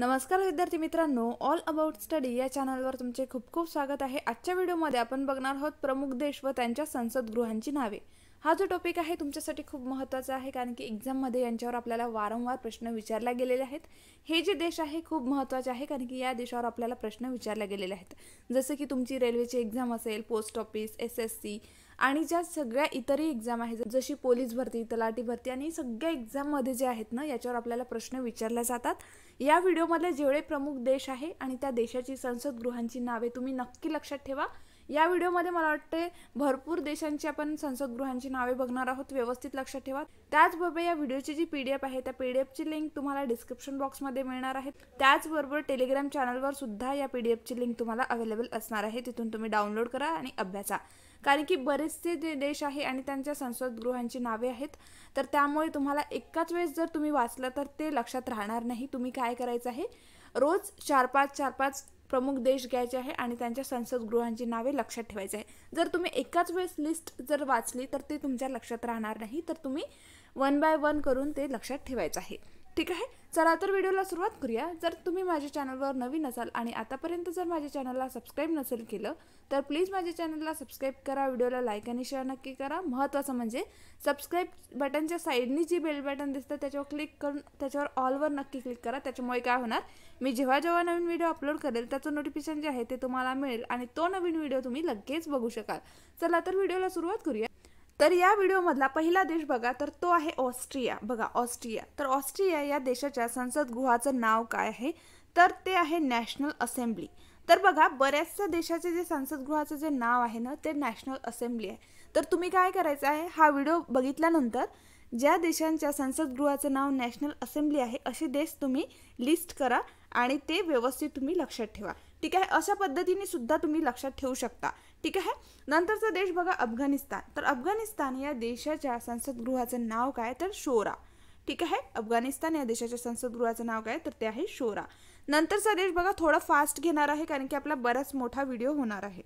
नमस्कार विद्यार्थी मित्रांनो, ऑल अबाउट स्टडी या चॅनलवर तुमचे खूप खूप स्वागत आहे। आजच्या व्हिडिओमध्ये आपण बघणार आहोत प्रमुख देश व त्यांच्या संसदगृहांची नावे। हा जो टॉपिक आहे तुमच्यासाठी खूप महत्त्वाचा आहे, कारण की एग्जाममध्ये यांच्यावर आपल्याला वारंवार प्रश्न विचारले गेलेले आहेत। हे जे देश आहे खूप महत्त्वाचे आहे, कारण की या देशावर आपल्याला प्रश्न विचारले गेलेले आहेत। जसे की तुमची रेल्वेची एग्जाम असेल, पोस्ट ऑफिस, एसएससी आणि ज्या सगळ्या इतरही एग्जाम आहेत, जशी पोलीस भरती, तलाठी भरती आणि सगळ्या एग्जाममध्ये जे आहेत ना, याच्यावर आपल्याला प्रश्न विचारले जातात। या व्हिडिओमध्ये जेवढे प्रमुख देश आहे आणि त्या देशाची संसदगृहांची नावे तुम्ही नक्की लक्षात ठेवा। या व्हिडिओमध्ये मला वाटते भरपूर देशांची आपण संसदगृहांची नावे बघणार आहोत, व्यवस्थित लक्षात ठेवा। त्याचबरोबर या व्हिडिओची जी पीडीएफ आहे त्या पीडीएफची लिंक तुम्हाला डिस्क्रिप्शन बॉक्समध्ये मिळणार आहे। त्याचबरोबर टेलिग्राम चॅनलवर सुद्धा या पीडीएफची लिंक तुम्हाला अवेलेबल असणार आहे, तिथून तुम्ही डाउनलोड करा आणि अभ्यासा। कारण की बरेचसे जे देश आहे आणि त्यांच्या संसदगृहांची नावे आहेत, तर त्यामुळे तुम्हाला एकाच वेळेस जर तुम्ही वाचलं तर ते लक्षात राहणार नाही। तुम्ही काय करायचं आहे, रोज 4-5 प्रमुख देश घ्यायचे आहे आणि त्यांच्या संसदगृहांची नावे लक्षात ठेवायची आहे। जर तुम्ही एकाच वेळेस लिस्ट जर वाचली तर ते तुमच्या लक्षात राहणार नाही, तर तुम्ही 1 बाय 1 करून ते लक्षात ठेवायचं आहे। ठीक आहे, चला तर व्हिडिओला सुरुवात करूया। जर तुम्ही माझ्या चॅनलवर नवीन असाल आणि आतापर्यंत जर माझ्या चॅनलला सबस्क्राइब नसेल केलं तर प्लीज माझ्या चॅनलला सबस्क्राइब करा, व्हिडिओला लाईक आणि शेअर नक्की करा। महत्त्वाचं म्हणजे सबस्क्राइब बटनच्या साईडनी जी बेल बटन दिसतं त्याच्यावर क्लिक करून त्याच्यावर ऑलवर नक्की क्लिक करा। त्याच्यामुळे काय होणार, मी जेव्हा नवीन व्हिडिओ अपलोड करेल त्याचं नोटिफिकेशन जे आहे ते तुम्हाला मिळेल आणि तो नवीन व्हिडिओ तुम्ही लगेच बघू शकाल। चला तर व्हिडिओला सुरुवात करूया। तर या व्हिडिओमधला पहिला देश बघा, तर तो आहे ऑस्ट्रिया। बघा ऑस्ट्रिया, तर ऑस्ट्रिया या देशाच्या संसदगृहाचं नाव काय आहे, तर ते आहे नॅशनल असेंब्ली। तर बघा बऱ्याचशा देशाचे जे संसदगृहाचं जे नाव आहे ना, ते नॅशनल असेंब्ली आहे। तर तुम्ही काय करायचं आहे, हा व्हिडिओ बघितल्यानंतर ज्या देशांच्या संसदगृहाचं नाव नॅशनल असेंब्ली आहे असे देश तुम्ही लिस्ट करा आणि ते व्यवस्थित तुम्ही लक्षात ठेवा। ठीक आहे, अशा पद्धतीने सुद्धा तुम्ही लक्षात ठेवू शकता। ठीक आहे, नंतरचा देश बघा अफगाणिस्तान। तर अफगाणिस्तान या देशाच्या संसदगृहाचं नाव काय, तर शोरा। ठीक आहे, अफगाणिस्तान या देशाच्या संसदगृहाचं नाव काय, तर ते आहे शोरा। नंतरचा देश बघा थोडा फास्ट घेणार आहे, कारण की आपला बराच मोठा व्हिडिओ होणार आहे।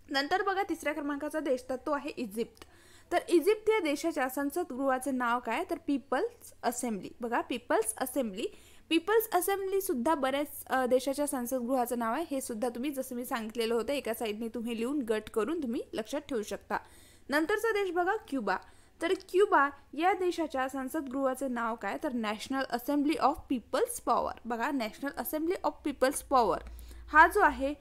नंतर बघा तिसऱ्या क्रमांकाचा देश, तर तो आहे इजिप्त। तर इजिप्त या देशाच्या संसदगृहाचं नाव काय, तर पीपल्स असेंब्ली। बघा पीपल्स असेंब्ली, पीपल्स असेंब्ली सुद्धा बऱ्याच देशाच्या संसदगृहाचं नाव आहे। हे सुद्धा तुम्ही जसं मी सांगितलेलं होतं एका साईडने तुम्ही लिहून गट करून तुम्ही लक्षात ठेवू शकता। नंतरचा देश बघा क्युबा। तर क्युबा या देशाच्या संसदगृहाचं नाव काय, तर national assembly of people's power. बघा national assembly of people's power हा जो आहे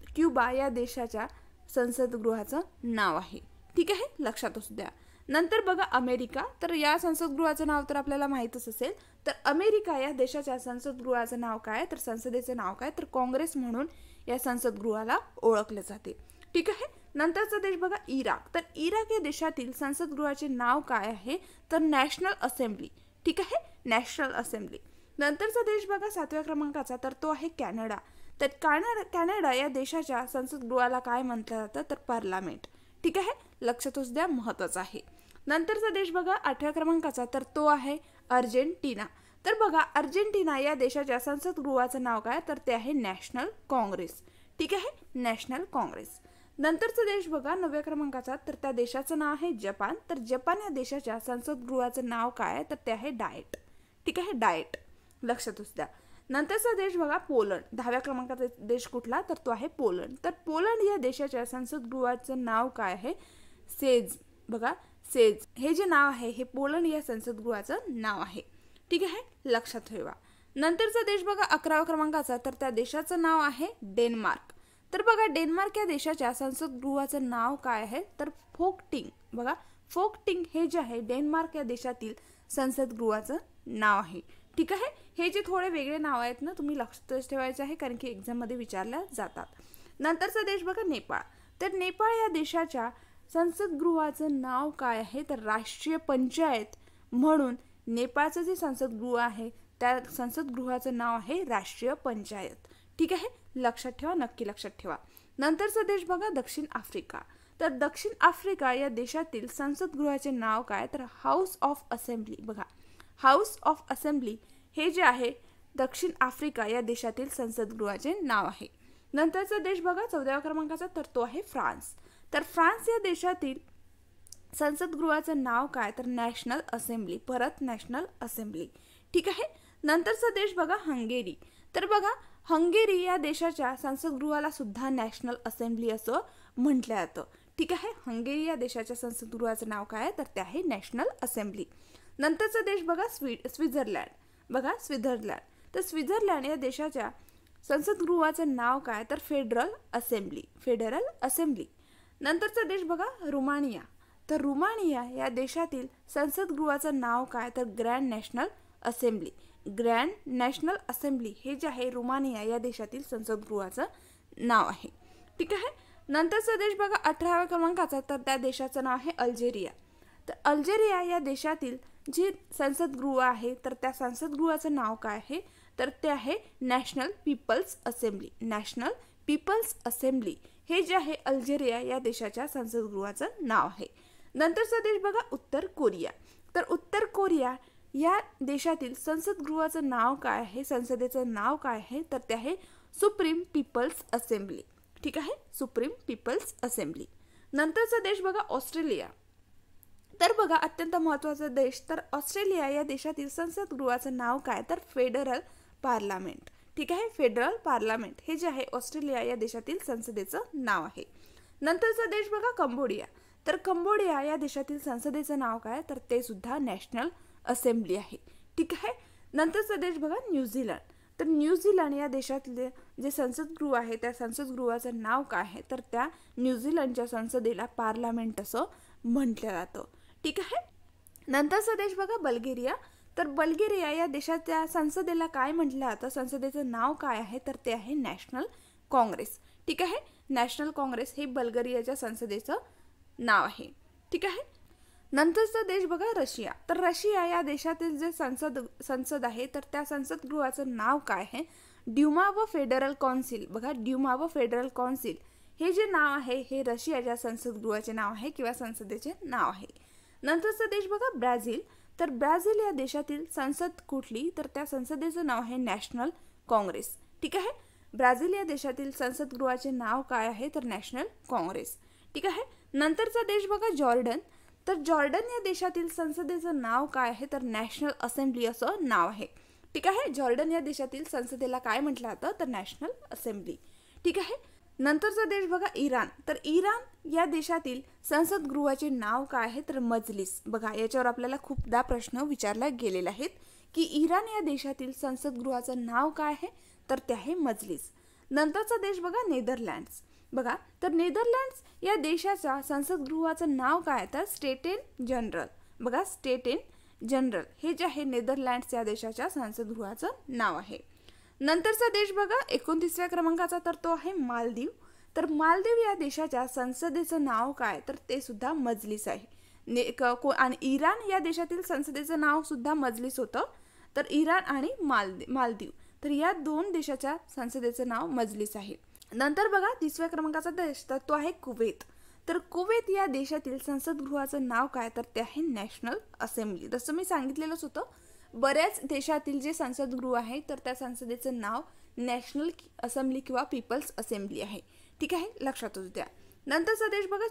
क्युबा या देशाच्या संसदगृहाचं नाव आहे। ठीक आहे, लक्षात असू द्या। नंतर बघा अमेरिका। तर या संसदगृहाचं नाव तर आपल्याला माहीतच असेल। तर अमेरिका या देशाच्या संसदगृहाचं नाव काय, तर संसदेचं नाव काय, तर काँग्रेस म्हणून या संसदगृहाला ओळखले जाते। ठीक आहे, नंतरचा देश बघा इराक। तर इराक या देशातील संसदगृहाचे नाव काय आहे, तर नॅशनल असेंब्ली। ठीक आहे, नॅशनल असेंब्ली। नंतरचा देश बघा 7व्या क्रमांकाचा, तर तो आहे कॅनडा। तर कॅनडा या देशाच्या संसदगृहाला काय म्हटलं जातं, तर पार्लमेंट। ठीक आहे, लक्षात असू द्या, महत्त्वाचं आहे। नंतरचा देश बघा 8व्या क्रमांकाचा, तर तो आहे अर्जेंटिना। तर बघा अर्जेंटिना या देशाच्या संसदगृहाचं नाव काय, तर ते आहे नॅशनल काँग्रेस। ठीक आहे, नॅशनल काँग्रेस। नंतरचा देश बघा 9व्या क्रमांकाचा, तर त्या देशाचं नाव आहे जपान। तर जपान या देशाच्या संसदगृहाचं नाव काय, तर ते आहे डाएट। ठीक आहे, डाएट, लक्षात असू द्या। नंतरचा देश बघा पोलंड। 10व्या क्रमांकाचा देश कुठला, तर तो आहे पोलंड। तर पोलंड या देशाच्या संसदगृहाचं नाव काय आहे, सेज। बघा सेज हे जे नाव आहे हे पोलंड या संसदगृहाचं नाव आहे। ठीक आहे, लक्षात ठेवा। नंतरचा देश बघा 11व्या क्रमांकाचा, तर त्या देशाचं नाव आहे डेन्मार्क। तर बघा डेन्मार्क या देशाच्या संसदगृहाचं नाव काय आहे, तर फोकटिंग। बघा फोकटिंग हे जे आहे डेन्मार्क या देशातील संसदगृहाचं नाव आहे। ठीक आहे, हे जे थोडे वेगळे नाव आहेत ना, तुम्ही लक्षात ठेवायचे आहे, कारण की एक्झाममध्ये विचारल्या जातात। नंतरचा देश बघा नेपाळ। तर नेपाळ या देशाच्या संसदगृहाचं नाव काय आहे, तर राष्ट्रीय पंचायत म्हणून नेपाळचं जे संसदगृह आहे त्या संसदगृहाचं नाव आहे राष्ट्रीय पंचायत। ठीक आहे, लक्षात ठेवा, नक्की लक्षात ठेवा। नंतरचा देश बघा दक्षिण आफ्रिका। तर दक्षिण आफ्रिका या देशातील संसदगृहाचे नाव काय, तर हाऊस ऑफ असेंब्ली। बघा हाऊस ऑफ असेंब्ली हे जे आहे दक्षिण आफ्रिका या देशातील संसदगृहाचे नाव आहे। नंतरचा देश बघा 14व्या क्रमांकाचा, तर तो आहे फ्रान्स। तर फ्रान्स या देशातील संसदगृहाचं नाव काय, तर नॅशनल असेंब्ली। परत नॅशनल असेंब्ली। ठीक आहे, नंतरचा देश बघा हंगेरी. तर बघा हंगेरी या देशाच्या संसदगृहाला सुद्धा नॅशनल असेंब्ली असं म्हटलं जातं. ठीक आहे, हंगेरी या देशाच्या संसदगृहाचं नाव काय आहे तर ते आहे नॅशनल असेंब्ली. नंतरचा देश बघा स्वित्झर्लंड. बघा स्वित्झर्लंड. तर स्वित्झर्लंड या देशाच्या संसदगृहाचं नाव काय तर फेडरल असेंब्ली. Federal assembly. नंतरचा देश बघा रुमानिया. तर रुमानिया या देशातील संसदगृहाचं नाव काय तर grand national assembly. Grand national assembly हे जे आहे रुमानिया या देशातील संसदगृहाचं नाव आहे. ठीक आहे. नंतरचा देश बघा 18व्या क्रमांकाचा, तर त्या देशाचं नाव आहे अल्जेरिया. तर अल्जेरिया या देशातील जे संसदगृह आहे तर त्या संसदगृहाचं नाव काय आहे तर ते आहे National People's Assembly. National People's Assembly हे जे आहे अल्जेरिया या देशाच्या संसदगृहाचं नाव आहे. नंतरचा देश बघा उत्तर कोरिया. तर उत्तर कोरिया या देशातील संसदगृहाचं नाव काय आहे, संसदेचं नाव काय आहे तर ते आहे सुप्रीम पीपल्स असेंब्ली. ठीक आहे, सुप्रीम पीपल्स असेंब्ली. नंतरचा देश बघा ऑस्ट्रेलिया. तर बघा अत्यंत महत्त्वाचा देश, तर ऑस्ट्रेलिया या देशातील संसदगृहाचं नाव काय तर फेडरल पार्लमेंट. ठीक आहे, फेडरल पार्लमेंट हे जे आहे ऑस्ट्रेलिया या देशातील संसदेचं नाव आहे. नंतरचा देश बघा कंबोडिया. तर कंबोडिया या देशातील संसदेचं नाव काय तर ते सुद्धा नॅशनल असेंब्ली आहे. ठीक आहे. नंतरचा देश बघा न्यूझीलंड. तर न्यूझीलंड या देशातले जे संसदगृह आहे त्या संसदगृहाचं नाव काय आहे तर त्या न्यूझीलंडच्या संसदेला पार्लमेंट असं म्हटलं जातं. ठीक आहे. नंतरचा देश बघा बल्गेरिया. तर बल्गेरिया या देशाच्या संसदेला काय म्हटलं जातं, संसदेचं नाव काय आहे तर ते आहे नॅशनल काँग्रेस. ठीक आहे, नॅशनल काँग्रेस हे बल्गेरियाच्या संसदेचं नाव आहे. ठीक आहे. नंतरचा देश बघा रशिया. तर रशिया या देशातील जे संसद आहे तर त्या संसदगृहाचं नाव काय आहे ड्यूमा व फेडरल कौन्सिल. बघा ड्यूमा व फेडरल कौन्सिल हे जे नाव आहे हे रशियाच्या संसदगृहाचे नाव आहे किंवा संसदेचे नाव आहे. नंतरचा देश बघा ब्राझील. तर ब्राझील या देशातील संसद कुठली तर त्या संसदेचं नाव आहे नॅशनल काँग्रेस. ठीक आहे, ब्राझील या देशातील संसदगृहाचे नाव काय आहे तर नॅशनल काँग्रेस. ठीक आहे. नंतरचा देश बघा जॉर्डन. तर जॉर्डन या देशातील संसदेचं नाव काय आहे तर नॅशनल असेंब्ली असं नाव आहे. ठीक आहे, जॉर्डन या देशातील संसदेला काय म्हटलं जातं तर नॅशनल असेंब्ली. ठीक आहे. नंतरचा देश बघा इराण. तर इराण या देशातील संसदगृहाचे नाव काय आहे तर मजलिस. बघा याच्यावर आपल्याला खूपदा प्रश्न विचारला गेलेला आहेत की इराण या देशातील संसदगृहाचं नाव काय आहे तर ते आहे मजलिस. नंतरचा देश बघा नेदरलँड्स. बघा तर नेदरलँड्स या देशाच्या संसदगृहाचं नाव काय तर स्टेटेन जनरल. बघा स्टेटेन जनरल हे जे आहे नेदरलँड्स या देशाच्या संसदगृहाचं नाव आहे. नंतरचा देश बघा 29व्या क्रमांकाचा, तर तो आहे मालदीव. तर मालदीव या देशाच्या संसदेचं नाव काय तर ते सुद्धा मजलिस आहे. आणि इराण या देशातील संसदेचं नाव सुद्धा मजलिस होतं. तर इराण आणि मालदीव तर या दोन देशाच्या संसदेचं नाव मजलिस आहे. नंतर बघा 30व्या क्रमांकाचा देश, तर तो आहे कुवेत. तर कुवेत या देशातील संसदगृहाचं नाव काय तर ते आहे नॅशनल असेंब्ली. जसं मी सांगितलेलंच होतं, बऱ्याच देशातील जे संसदगृह आहे तर त्या संसदेचं नाव नॅशनल असेंब्ली किंवा पीपल्स असेंब्ली आहे. ठीक आहे, लक्षातच द्या. नंतरचा देश बघा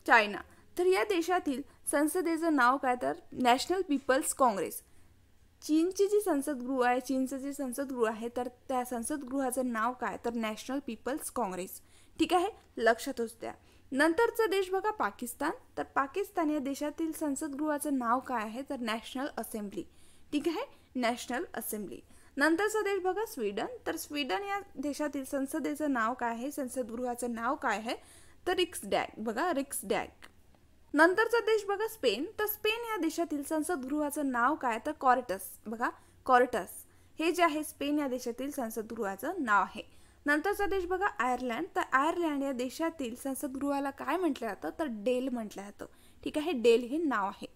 चायना. तर या देशातील संसदेचं नाव काय तर नॅशनल पीपल्स काँग्रेस. चीनची जी संसदगृह आहे, चीनचं जे संसदगृह आहे तर त्या संसदगृहाचं नाव काय तर नॅशनल पीपल्स काँग्रेस. ठीक आहे, लक्षातच द्या. नंतरचा देश बघा पाकिस्तान. तर पाकिस्तान या देशातील संसदगृहाचं नाव काय आहे तर नॅशनल असेंब्ली. ठीक आहे, नॅशनल असेंब्ली. नंतरचा देश बघा स्वीडन. तर स्वीडन या देशातील संसदेचं नाव काय आहे, संसदगृहाचं नाव काय आहे तर रिक्सडॅग. बघा रिक्सडॅग. नंतरचा देश बघा स्पेन. तर स्पेन या देशातील संसदगृहाचं नाव काय तर कॉर्टस. बघा कॉर्टस हे जे आहे स्पेन या देशातील संसदगृहाचं नाव आहे. नंतरचा देश बघा आयर्लंड. तर आयर्लंड या देशातील संसदगृहाला काय म्हटलं जातं तर डेल म्हटलं जातं. ठीक आहे, डेल हे नाव आहे.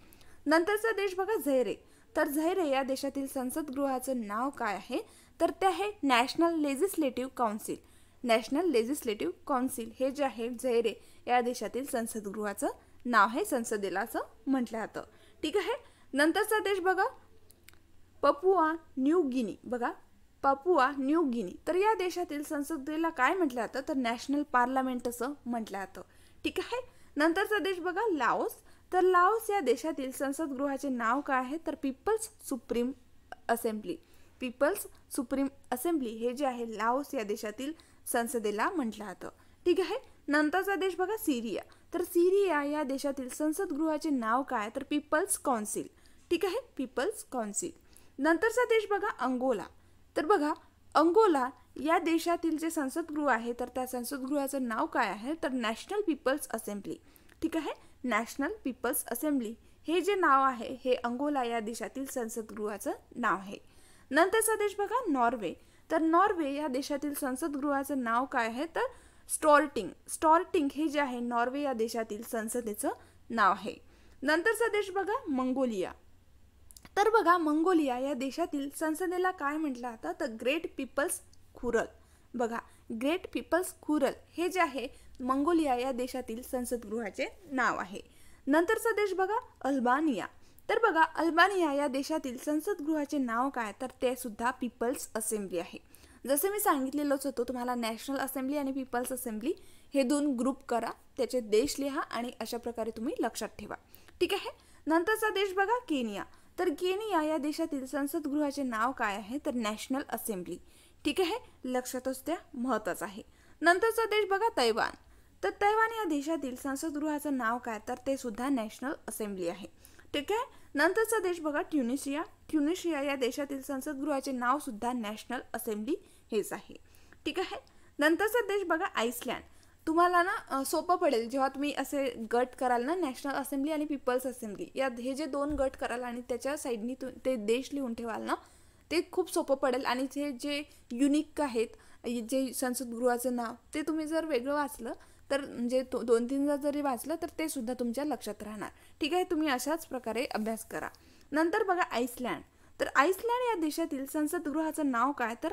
नंतरचा देश बघा झैरे. तर झैरे या देशातील संसदगृहाचं नाव काय आहे तर ते आहे national legislative council. National legislative council हे जे आहे झैरे या देशातील संसदगृहाचं नाव आहे, संसदेला असं म्हटलं जातं. ठीक आहे. नंतरचा देश बघा पपुआ न्यू गिनी. बघा पपुआ न्यू गिनी. तर या देशातील संसदेला काय म्हटलं जातं तर नॅशनल पार्लमेंट असं म्हटलं जातं. ठीक आहे. नंतरचा देश बघा लाओस. तर लाओस या देशातील संसदगृहाचे नाव काय आहे तर People's Supreme Assembly. People's Supreme Assembly हे जे आहे लाओस या देशातील संसदेला म्हटलं जातं. ठीक आहे. नंतरचा देश बघा सिरिया. तर सिरिया या देशातील संसदगृहाचे नाव काय तर पीपल्स काउन्सिल. ठीक आहे, पीपल्स काउन्सिल. नंतरचा देश बघा अंगोला. तर बघा अंगोला या देशातील जे संसदगृह आहे तर त्या संसदगृहाचं नाव काय आहे तर नॅशनल पीपल्स असेंब्ली. ठीक आहे, नॅशनल पीपल्स असेंब्ली हे जे नाव आहे हे अंगोला या देशातील संसदगृहाचं नाव आहे. नंतरचा देश बघा नॉर्वे. तर नॉर्वे या देशातील संसदगृहाचं नाव काय आहे तर स्टॉर्टिंग. स्टॉर्टिंग हे जे आहे नॉर्वे या देशातील संसदेचं नाव आहे. नंतरचा देश बघा मंगोलिया. तर बघा मंगोलिया या देशातील संसदेला काय म्हटलं जातं तर ग्रेट पीपल्स खुरल. बघा ग्रेट पीपल्स खुरल हे जे आहे मंगोलिया या देशातील संसदगृहाचे नाव आहे. नंतरचा देश बघा अल्बानिया. तर बघा अल्बानिया या देशातील संसदगृहाचे नाव काय तर ते सुद्धा पीपल्स असेंब्ली आहे. जसे मी सांगितलेलंच होतं तुम्हाला नॅशनल असेंब्ली आणि पीपल्स असेंब्ली हे दोन ग्रुप करा, त्याचे देश लिहा आणि अशा प्रकारे तुम्ही लक्षात ठेवा. ठीक आहे. नंतरचा देश बघा केनिया. तर केनिया या देशातील संसदगृहाचे नाव काय आहे तर नॅशनल असेंब्ली. ठीक आहे, लक्षातच द्या, महत्त्वाचं आहे. नंतरचा देश बघा तैवान. तर तैवान या देशातील संसदगृहाचं नाव काय तर ते सुद्धा नॅशनल असेंब्ली आहे. ठीक आहे. नंतरचा देश बघा ट्युनिशिया. ट्युनिशिया या देशातील संसदगृहाचे नाव सुद्धा नॅशनल असेंब्ली हेच आहे. ठीक आहे. नंतरचा देश बघा आईसलँड. तुम्हाला ना सोपं पडेल जेव्हा तुम्ही असे गट कराल ना नॅशनल असेंब्ली आणि पीपल्स असेंब्ली या हे जे दोन गट कराल आणि त्याच्या साईडनी ते देश लिहून ठेवाल ना ते खूप सोपं पडेल. आणि ते जे युनिक आहेत जे संसदगृहाचं नाव ते तुम्ही जर वेगळं वाचलं तर म्हणजे 2-3 जरी वाचलं तर ते सुद्धा तुमच्या लक्षात राहणार. ठीक आहे, तुम्ही अशाच प्रकारे अभ्यास करा. नंतर बघा आईसलँड. तर आईसलँड या देशातील संसदगृहाचं नाव काय तर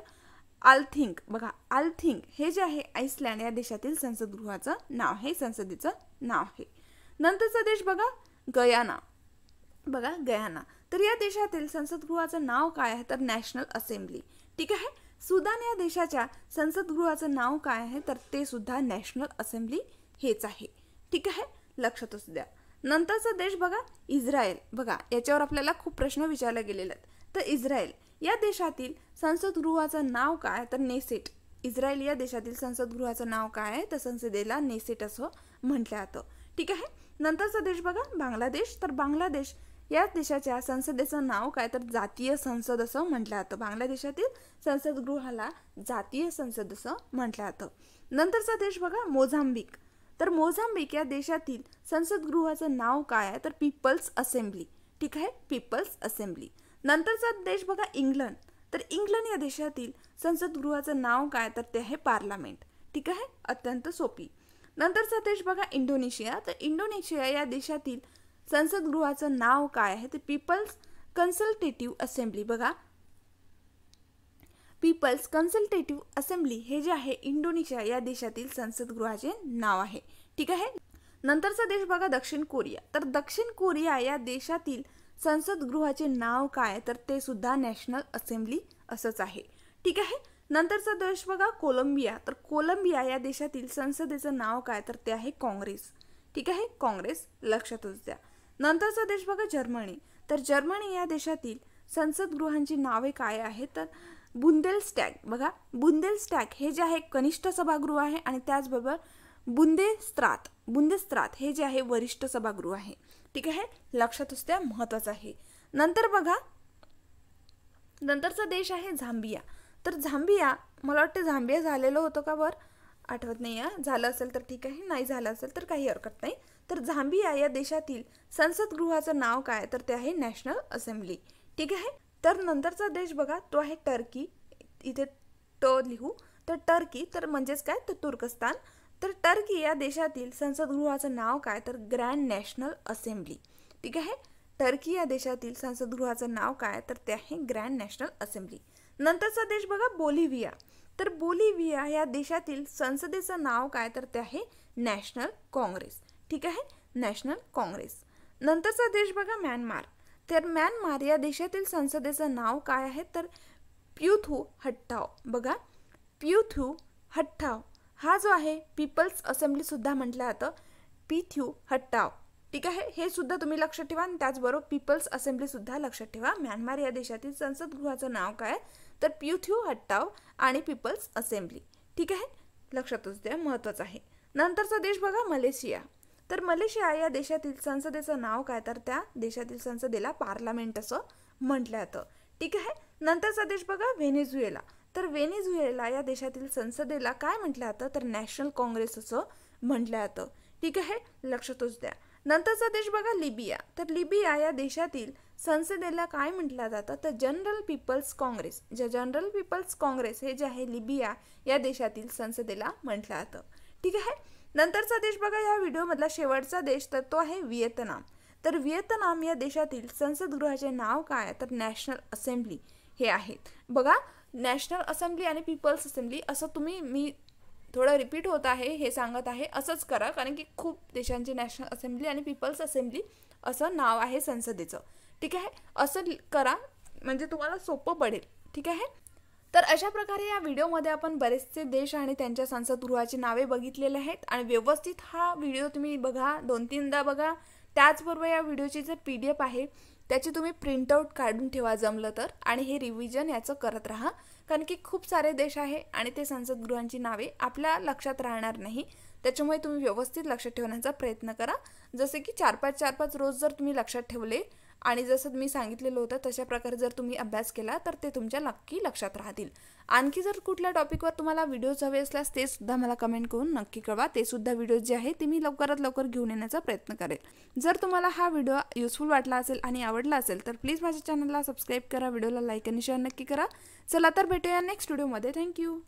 आलथिंग. बघा आलथिंग हे जे आहे आईसलँड या देशातील संसदगृहाचं नाव आहे, संसदेचं नाव आहे. नंतरचा देश बघा गयाना. बघा गयाना. तर या देशातील संसदगृहाचं नाव काय आहे तर नॅशनल असेंब्ली. ठीक आहे. सुदान या देशाच्या संसदगृहाचं नाव काय आहे तर ते सुद्धा नॅशनल असेंब्ली हेच आहे. ठीक आहे, लक्षातच द्या. नंतरचा देश बघा इस्रायल. बघा याच्यावर आपल्याला खूप प्रश्न विचारले गेलेले आहेत. तर इस्रायल या देशातील संसदगृहाचं नाव काय तर नेसेट. इस्रायल या देशातील संसदगृहाचं नाव काय आहे तर संसदेला नेसेट असं म्हटलं जातं. ठीक आहे. नंतरचा देश बघा बांगलादेश. तर बांगलादेश या देशाच्या संसदेचं नाव काय तर जातीय संसद असं म्हटलं जातं. बांगलादेशातील संसदगृहाला जातीय संसद असं म्हटलं जातं. नंतरचा देश बघा मोझांबिक. तर मोझांबिक या देशातील संसदगृहाचं नाव काय आहे तर पीपल्स असेंब्ली. ठीक आहे, पीपल्स असेंब्ली. नंतरचा देश बघा इंग्लंड. तर इंग्लंड या देशातील संसदगृहाचं नाव काय तर ते आहे पार्लमेंट. ठीक आहे, अत्यंत सोपी. नंतरचा देश बघा इंडोनेशिया. तर इंडोनेशिया या देशातील संसदगृहाचं नाव काय आहे तर पीपल्स कन्सल्टेटिव्ह असेंब्ली. बघा पीपल्स कन्सल्टेटिव्ह असेंब्ली हे जे आहे इंडोनेशिया या देशातील संसदगृहाचे नाव आहे. ठीक आहे. नंतरचा देश बघा दक्षिण कोरिया. तर दक्षिण कोरिया या देशातील संसदगृहाचे नाव काय तर ते सुद्धा नॅशनल असेंब्ली असंच आहे. ठीक आहे. नंतरचा देश बघा कोलंबिया. तर कोलंबिया या देशातील संसदेचं नाव काय तर ते आहे काँग्रेस. ठीक आहे, काँग्रेस, लक्षातच द्या. नंतरचा देश बघा जर्मनी. तर जर्मनी या देशातील संसदगृहांची नावे काय आहेत तर बुंदेलस्टॅग. बघा बुंदेलस्टॅग हे जे आहे कनिष्ठ सभागृह आहे आणि त्याचबरोबर बुंदेस्त्रात हे जे आहे वरिष्ठ सभागृह आहे. ठीक आहे, लक्षातच द्या, महत्त्वाचं आहे. नंतर बघा नंतरचा देश आहे झांबिया. तर झांबिया मला वाटतं झांबिया झालेलं होतं का वर आठवत नाही आहे. झालं असेल तर ठीक आहे, नाही झालं असेल तर काही हरकत नाही. तर झांबिया या देशातील संसदगृहाचं नाव काय तर ते आहे नॅशनल असेंब्ली. ठीक आहे. तर नंतरचा देश बघा तो आहे टर्की. इथे लिहू तर टर्की तर म्हणजेच काय तर तुर्कस्तान. तर टर्की या देशातील संसदगृहाचं नाव काय तर ग्रँड नॅशनल असेंब्ली. ठीक आहे. टर्की या देशातील संसदगृहाचं नाव काय तर ते आहे ग्रँड नॅशनल असेंब्ली. नंतरचा देश बघा बोलिव्हिया. तर बोलिव्हिया या देशातील संसदेचं नाव काय तर ते आहे नॅशनल काँग्रेस. ठीक आहे, नॅशनल काँग्रेस. नंतरचा देश बघा म्यानमार. तर म्यानमार या देशातील संसदेचं नाव काय आहे तर प्युथू हट्टाव. बघा प्युथू हट्टाव हा जो आहे पीपल्स असेंब्ली सुद्धा म्हटलं जातं. पिथ्यू हट्टाव ठीक आहे, हे सुद्धा तुम्ही लक्षात ठेवा. आणि त्याचबरोबर पीपल्स असेंब्ली सुद्धा लक्षात ठेवा. म्यानमार या देशातील संसद गृहाचं नाव काय, तर प्युथ्यू हट्टाव आणि पीपल्स असेंब्ली. ठीक आहे, लक्षातच द्या, महत्त्वाचं आहे. नंतरचा देश बघा मलेशिया. तर मलेशिया या देशातील संसदेचं नाव काय, तर त्या देशातील संसदेला पार्लमेंट असं म्हटलं जातं. ठीक आहे, नंतरचा देश बघा व्हेनेझुएला. तर व्हेनेझुएला या देशातील संसदेला काय म्हटलं जातं, तर नॅशनल काँग्रेस असं म्हटलं जातं. ठीक आहे, लक्षातच द्या. नंतरचा देश बघा लिबिया. तर लिबिया या देशातील संसदेला काय म्हटलं जातं, तर General People's Congress. General People's Congress हे जे आहे लिबिया या देशातील संसदेला म्हटलं जातं. ठीक आहे, नंतरचा देश बघा या व्हिडिओमधला शेवटचा देश, तर तो आहे व्हिएतनाम. तर व्हिएतनाम या देशातील संसदगृहाचे नाव काय, तर नॅशनल असेंब्ली हे आहेत. बघा, नॅशनल असेंब्ली आणि पीपल्स असेंब्ली असं तुम्ही, मी थोडं रिपीट होत आहे हे सांगत आहे, असंच करा, कारण की खूप देशांची नॅशनल असेंब्ली आणि पीपल्स असेंब्ली असं नाव आहे संसदेचं. ठीक आहे, असं करा म्हणजे तुम्हाला सोपं पडेल. ठीक आहे, तर अशा प्रकारे या व्हिडिओमध्ये आपण बरेचसे देश आणि त्यांच्या संसदगृहाची नावे बघितलेले आहेत. आणि व्यवस्थित हा व्हिडिओ तुम्ही बघा, 2-3दा बघा. त्याचबरोबर या व्हिडिओची जर PDF आहे त्याची तुम्ही प्रिंटआउट काढून ठेवा जमलं तर, आणि हे रिव्हिजन याचं करत राहा, कारण की खूप सारे देश आहे आणि ते संसदगृहांची नावे आपल्या लक्षात राहणार नाही. त्याच्यामुळे तुम्ही व्यवस्थित लक्षात ठेवण्याचा प्रयत्न करा. जसे की 4-5 रोज जर तुम्ही लक्षात ठेवले आणि जसं मी सांगितलेलं होतं तशा प्रकारे जर तुम्ही अभ्यास केला तर ते तुमच्या नक्की लक्षात राहतील. आणखी जर कुठल्या टॉपिकवर तुम्हाला व्हिडिओज हवे असल्यास ते सुद्धा मला कमेंट करून नक्की कळवा. ते सुद्धा व्हिडिओज जे आहे ते मी लवकरात लवकर घेऊन येण्याचा प्रयत्न करेल. जर तुम्हाला हा व्हिडिओ युजफुल वाटला असेल आणि आवडला असेल तर प्लीज माझ्या चॅनलला सबस्क्राईब करा, व्हिडिओला लाईक आणि शेअर नक्की करा. चला तर भेटूया नेक्स्ट व्हिडिओमध्ये. थँक्यू.